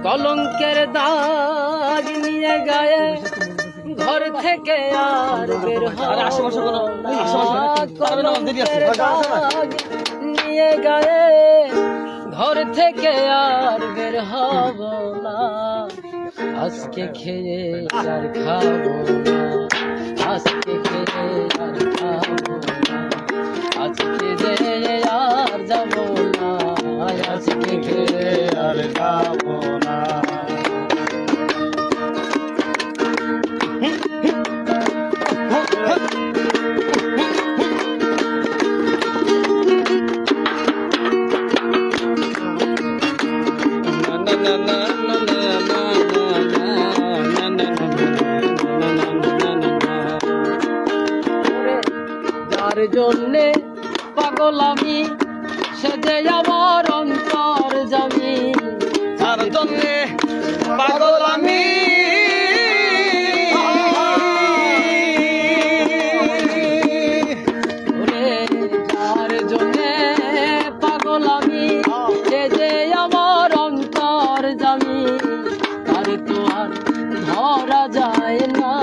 কলঙ্কের দাগ নিয়ে গায়ে ঘর থেকে আর বের কলঙ্কের দাগ নিয়ে গায়ে ঘর থেকে আর বের হব না আজকে খেয়ে আর খাবো না আজকে খেয়ে আর খাবো না আজকে যে আর যাবো না আজকে খেয়ে আর খাবো না যার জন্যে পাগল আমি সে যে আমার অন্তর জামি যার জন্যে পাগল আমি যার জন্যে পাগল আমি সে যে আমার অন্তর জামি তার তো আর ধরা যায় না